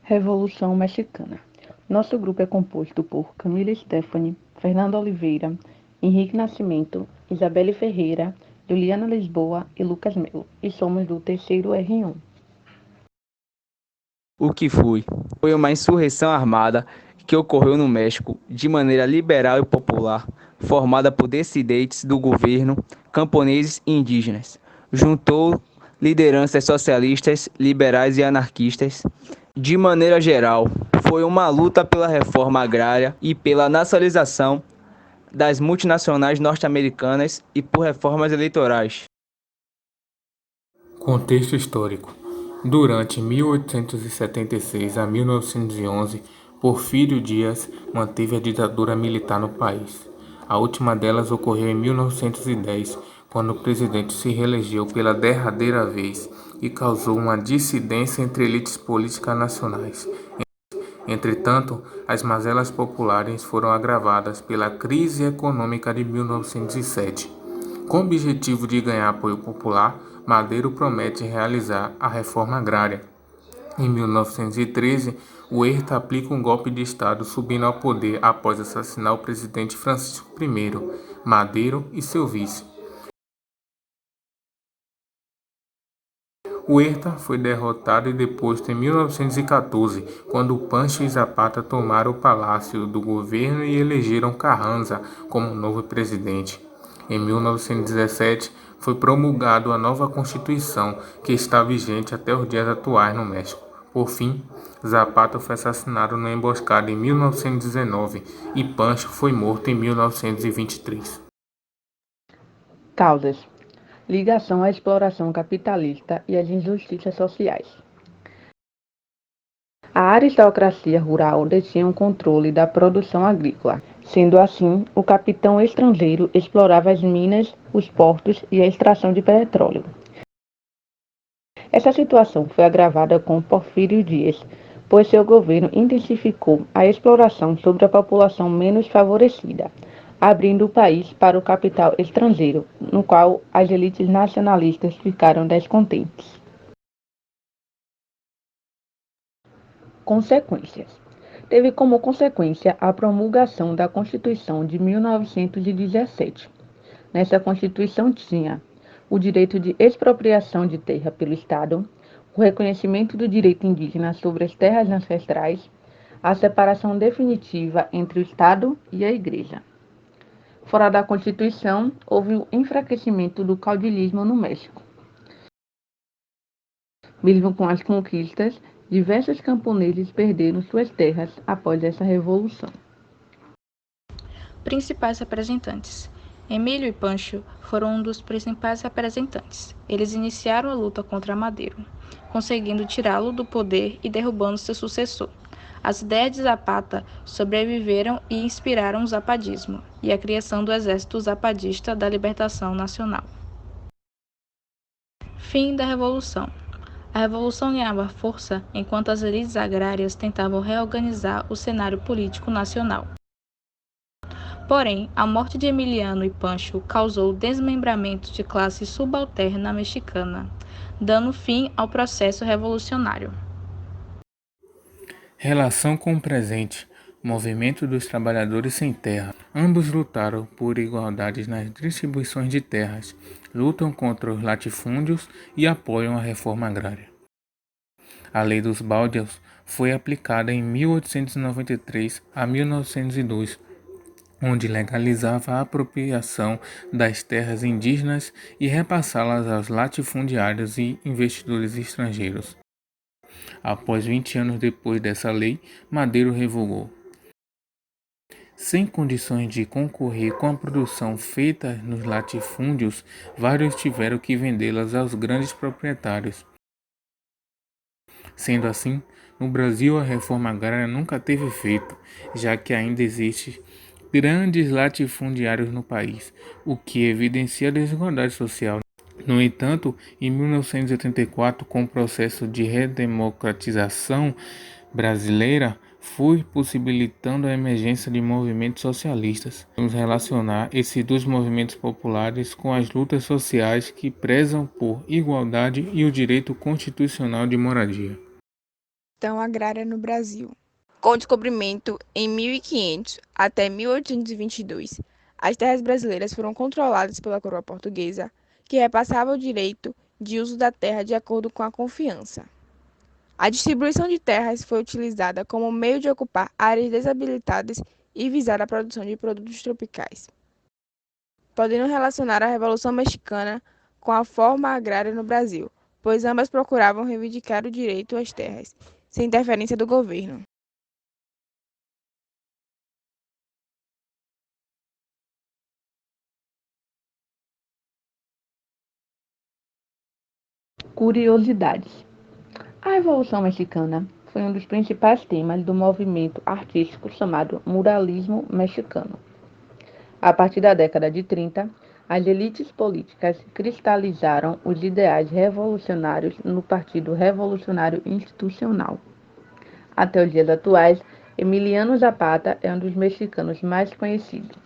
Revolução Mexicana. Nosso grupo é composto por Camila Stephanie, Fernando Oliveira, Henrique Nascimento, Isabelle Ferreira, Juliana Lisboa e Lucas Melo, e somos do terceiro R1. O que foi uma insurreição armada que ocorreu no México de maneira liberal e popular, formada por dissidentes do governo, camponeses e indígenas. Juntou lideranças socialistas, liberais e anarquistas. De maneira geral, foi uma luta pela reforma agrária e pela nacionalização das multinacionais norte-americanas e por reformas eleitorais. Contexto histórico. Durante 1876 a 1911, Porfírio Dias manteve a ditadura militar no país. A última delas ocorreu em 1910, quando o presidente se reelegeu pela derradeira vez e causou uma dissidência entre elites políticas nacionais. Entretanto, as mazelas populares foram agravadas pela crise econômica de 1907. Com o objetivo de ganhar apoio popular, Madero promete realizar a reforma agrária. Em 1913, Huerta aplica um golpe de Estado, subindo ao poder após assassinar o presidente Francisco I, Madero e seu vice. Huerta foi derrotado e deposto em 1914, quando Pancho e Zapata tomaram o palácio do governo e elegeram Carranza como novo presidente. Em 1917, foi promulgada a nova Constituição, que está vigente até os dias atuais no México. Por fim, Zapata foi assassinado numa emboscada em 1919 e Pancho foi morto em 1923. Causas: ligação à exploração capitalista e às injustiças sociais. A aristocracia rural detinha o controle da produção agrícola. Sendo assim, o capitão estrangeiro explorava as minas, os portos e a extração de petróleo. Essa situação foi agravada com Porfírio Dias, pois seu governo intensificou a exploração sobre a população menos favorecida, abrindo o país para o capital estrangeiro, no qual as elites nacionalistas ficaram descontentes. Consequências: teve como consequência a promulgação da Constituição de 1917. Nessa Constituição tinha o direito de expropriação de terra pelo Estado, o reconhecimento do direito indígena sobre as terras ancestrais, a separação definitiva entre o Estado e a Igreja. Fora da Constituição, houve o enfraquecimento do caudilismo no México. Mesmo com as conquistas, diversos camponeses perderam suas terras após essa revolução. Principais representantes: Emílio e Pancho foram um dos principais representantes. Eles iniciaram a luta contra Madero, conseguindo tirá-lo do poder e derrubando seu sucessor. As ideias de Zapata sobreviveram e inspiraram o zapatismo e a criação do Exército Zapatista da Libertação Nacional. Fim da Revolução. A revolução ganhava força enquanto as elites agrárias tentavam reorganizar o cenário político nacional. Porém, a morte de Emiliano e Pancho causou o desmembramento de classe subalterna mexicana, dando fim ao processo revolucionário. Relação com o presente. Movimento dos Trabalhadores Sem Terra. Ambos lutaram por igualdade nas distribuições de terras, lutam contra os latifúndios e apoiam a reforma agrária. A Lei dos Baldios foi aplicada em 1893 a 1902, onde legalizava a apropriação das terras indígenas e repassá-las aos latifundiários e investidores estrangeiros. Após 20 anos depois dessa lei, Madero revogou. Sem condições de concorrer com a produção feita nos latifúndios, vários tiveram que vendê-las aos grandes proprietários. Sendo assim, no Brasil a reforma agrária nunca teve efeito, já que ainda existe grandes latifundiários no país, o que evidencia a desigualdade social. No entanto, em 1984, com o processo de redemocratização brasileira, foi possibilitando a emergência de movimentos socialistas. Vamos relacionar esses dois movimentos populares com as lutas sociais que prezam por igualdade e o direito constitucional de moradia. questão agrária no Brasil. Com o descobrimento em 1500 até 1822, as terras brasileiras foram controladas pela coroa portuguesa, que repassava o direito de uso da terra de acordo com a confiança. A distribuição de terras foi utilizada como meio de ocupar áreas desabilitadas e visar a produção de produtos tropicais, podendo relacionar a Revolução Mexicana com a forma agrária no Brasil, pois ambas procuravam reivindicar o direito às terras, sem interferência do governo. Curiosidades. A Revolução Mexicana foi um dos principais temas do movimento artístico chamado muralismo mexicano. A partir da década de 30, as elites políticas cristalizaram os ideais revolucionários no Partido Revolucionário Institucional. Até os dias atuais, Emiliano Zapata é um dos mexicanos mais conhecidos.